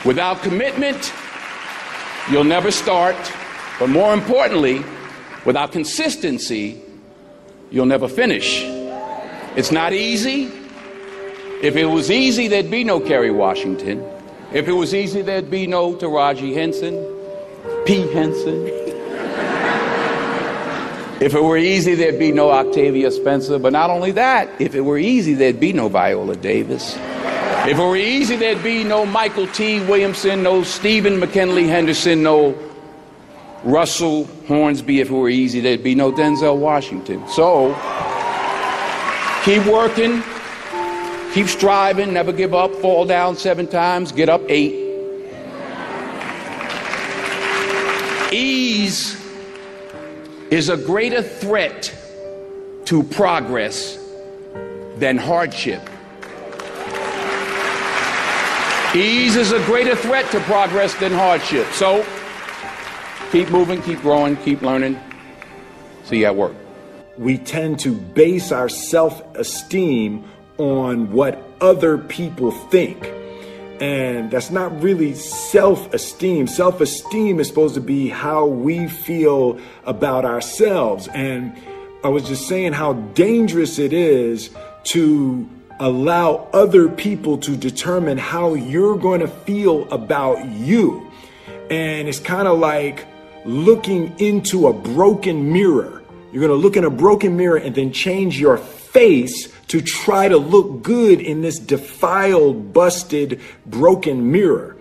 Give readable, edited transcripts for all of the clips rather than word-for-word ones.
Without commitment, you'll never start. But more importantly, without consistency, you'll never finish. It's not easy. If it was easy, there'd be no Kerry Washington. If it was easy, there'd be no Taraji Henson, P. Henson. If it were easy, there'd be no Octavia Spencer. But not only that, if it were easy, there'd be no Viola Davis. If it were easy, there'd be no Michael T. Williamson, no Stephen McKinley Henderson, no Russell Hornsby. If it were easy, there'd be no Denzel Washington. So, keep working, keep striving, never give up, fall down 7 times, get up 8. Ease is a greater threat to progress than hardship. Ease is a greater threat to progress than hardship. So, keep moving, keep growing, keep learning. See you at work. We tend to base our self-esteem on what other people think. And that's not really self-esteem. Self-esteem is supposed to be how we feel about ourselves. And I was just saying how dangerous it is to allow other people to determine how you're going to feel about you. And it's kind of like looking into a broken mirror. You're going to look in a broken mirror and then change your face to try to look good in this defiled, busted, broken mirror.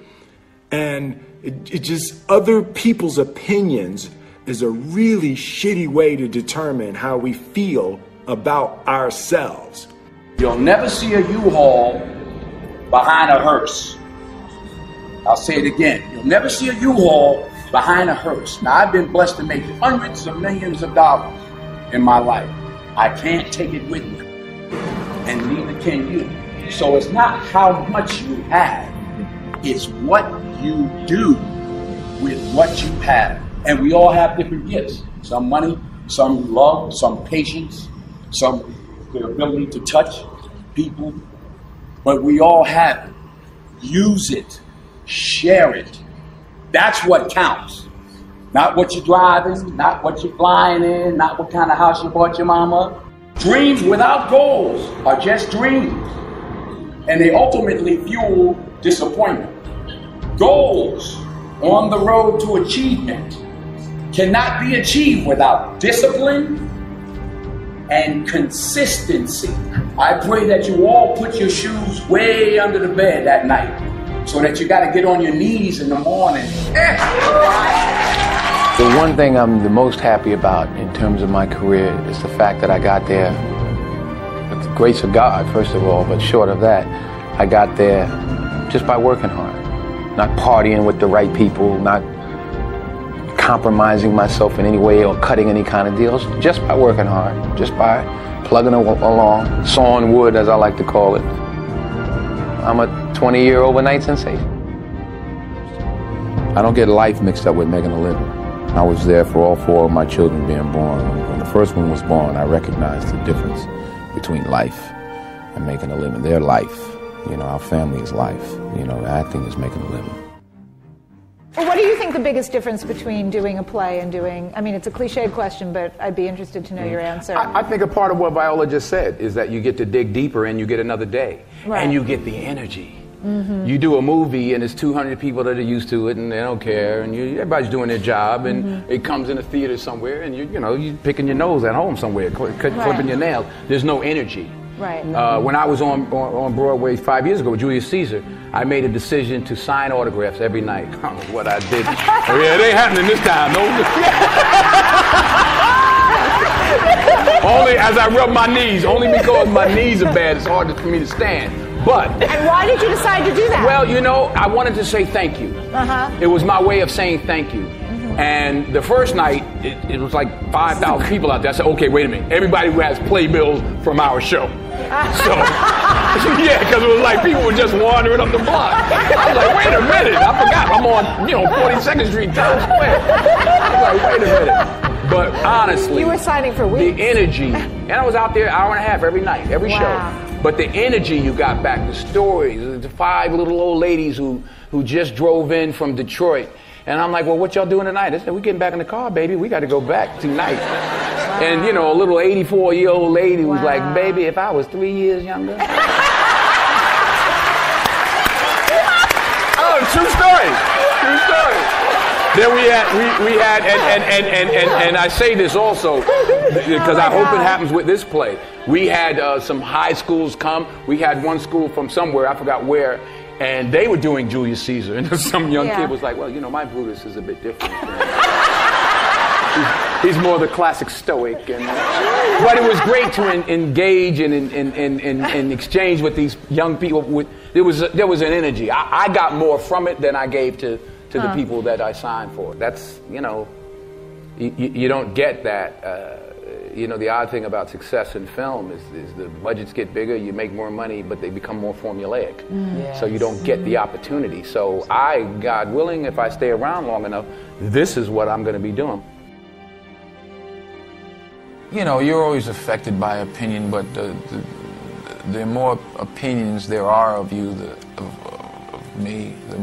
And it just, other people's opinions is a really shitty way to determine how we feel about ourselves. You'll never see a U-Haul behind a hearse. I'll say it again. You'll never see a U-Haul behind a hearse. Now, I've been blessed to make hundreds of millions of dollars in my life. I can't take it with me, and neither can you. So it's not how much you have, it's what you do with what you have. And we all have different gifts. Some money, some love, some patience, some the ability to touch people. But we all have it. Use it. Share it. That's what counts. Not what you're driving, not what you're flying in, not what kind of house you bought your mama. Dreams without goals are just dreams. And they ultimately fuel disappointment. Goals on the road to achievement cannot be achieved without discipline and consistency. I pray that you all put your shoes way under the bed at night so that you got to get on your knees in the morning. The one thing I'm the most happy about in terms of my career is the fact that I got there with the grace of God, first of all, but short of that, I got there just by working hard, not partying with the right people, not compromising myself in any way or cutting any kind of deals, just by working hard, just by plugging along, sawing wood, as I like to call it. I'm a 20-year overnight sensation. I don't get life mixed up with making a living. I was there for all 4 of my children being born. When the first one was born, I recognized the difference between life and making a living. Their life, our family is life. Acting is making a living. Well, what do you think the biggest difference between doing a play and doing, it's a cliched question, but I'd be interested to know your answer. I think a part of what Viola just said is that you get to dig deeper and you get another day. Right. And you get the energy. Mm-hmm. You do a movie and there's 200 people that are used to it and they don't care and everybody's doing their job and it comes in a theater somewhere and you're picking your nose at home somewhere, clipping your nails. There's no energy. Right. When I was on Broadway 5 years ago with Julius Caesar, I made a decision to sign autographs every night. I don't know what I did. Oh yeah, it ain't happening this time, no. Only as I rub my knees, only because my knees are bad, it's hard for me to stand. But. And why did you decide to do that? Well, I wanted to say thank you. It was my way of saying thank you. And the first night, it was like 5,000 people out there. I said, okay, wait a minute. Everybody who has playbills from our show. So, yeah, because it was like people were just wandering up the block. I was like, wait a minute. I forgot. I'm on, 42nd Street, Times Square. I was like, wait a minute. But honestly. You were signing for weeks. The energy. And I was out there an hour and a half every night, every show. But the energy you got back, the stories, the 5 little old ladies who just drove in from Detroit. And I'm like, well, what y'all doing tonight? They said, we're getting back in the car, baby. We got to go back tonight. Wow. And, you know, a little 84-year-old lady was like, baby, if I was 3 years younger. Oh, true story. True story. Then we had, and I say this also because I hope it happens with this play. We had some high schools come. We had one school from somewhere, I forgot where, and they were doing Julius Caesar. And some young kid was like, well, you know, my Brutus is a bit different. He's more the classic stoic. But it was great to engage and exchange with these young people. There was an energy. I got more from it than I gave to the people that I signed for. That's, you know, you don't get that. You know, the odd thing about success in film is the budgets get bigger, you make more money, but they become more formulaic. Yes. So you don't get the opportunity. So God willing, if I stay around long enough, this is what I'm going to be doing. You know, you're always affected by opinion, but the more opinions there are of you, of me, the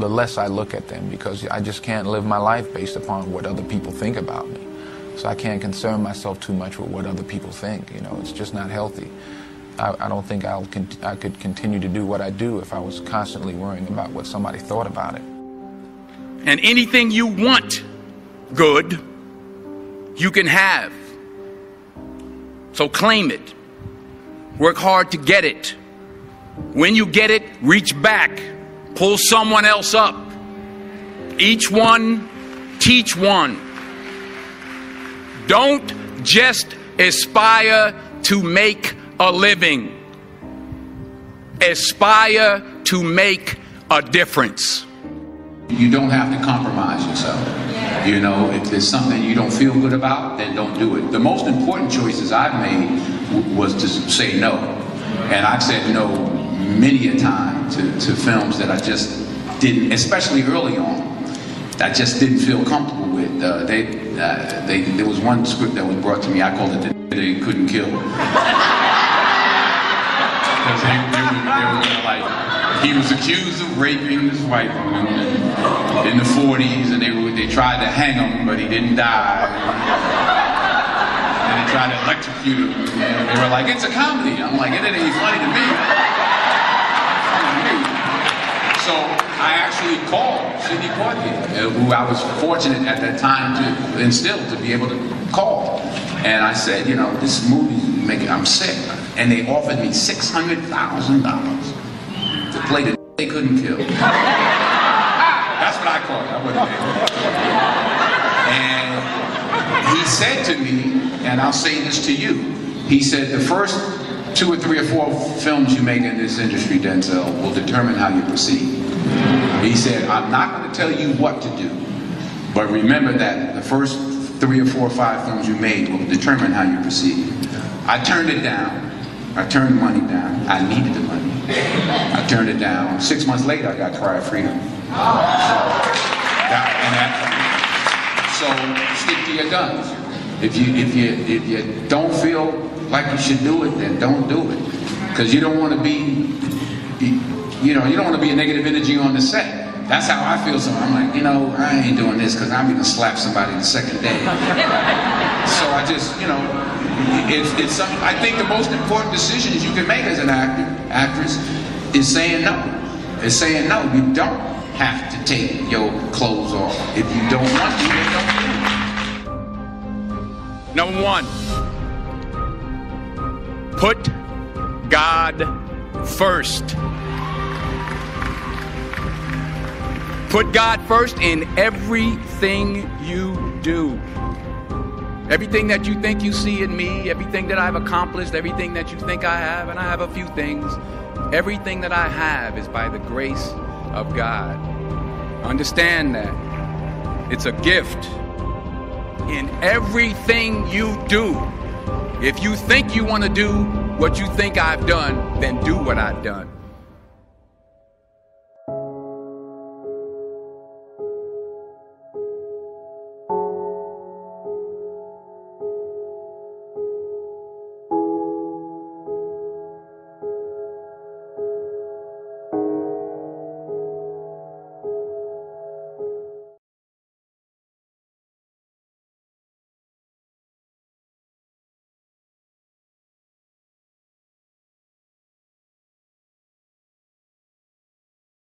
less I look at them, because I just can't live my life based upon what other people think about me. So I can't concern myself too much with what other people think. You know, it's just not healthy. I don't think I could continue to do what I do if I was constantly worrying about what somebody thought about it. And anything you want good, you can have. So claim it. Work hard to get it. When you get it, reach back. Pull someone else up. Each one, teach one. Don't just aspire to make a living. Aspire to make a difference. You don't have to compromise yourself. You know, if there's something you don't feel good about, then don't do it. The most important choices I've made was to say no. And I've said no many a time to films that I just didn't, especially early on, I just didn't feel comfortable with. There was one script that was brought to me, I called it The They Couldn't Kill. Because they were like, he was accused of raping this white woman in the 40s, and they tried to hang him, but he didn't die. And they tried to electrocute him, and they were like, it's a comedy. I'm like, it ain't funny to me. So I actually called Sidney Poitier, who I was fortunate at that time to instill, to be able to call. And I said, you know, this movie, I'm sick. And they offered me $600,000 to play The They Couldn't Kill. That's what I called it. I wasn't there. And he said to me, and I'll say this to you, he said, the first 2 or 3 or 4 films you make in this industry, Denzel, will determine how you proceed. He said, I'm not going to tell you what to do, but remember that the first 3 or 4 or 5 films you made will determine how you proceed. I turned it down. I turned money down. I needed the money. I turned it down. 6 months later, I got Cry of Freedom. So stick to your guns. If you don't feel like you should do it, then don't do it. Because you don't want to be, you don't want to be a negative energy on the set. That's how I feel. So I'm like, I ain't doing this because I'm going to slap somebody the second day. So I just, it's something. I think the most important decisions you can make as an actor, actress, is saying no. Is saying no. You don't have to take your clothes off. If you don't want to, then don't do it. Number 1, put God first. Put God first in everything you do. Everything that you think you see in me, everything that I've accomplished, everything that you think I have, and I have a few things, everything that I have is by the grace of God. Understand that. It's a gift. In everything you do, if you think you want to do what you think I've done, then do what I've done.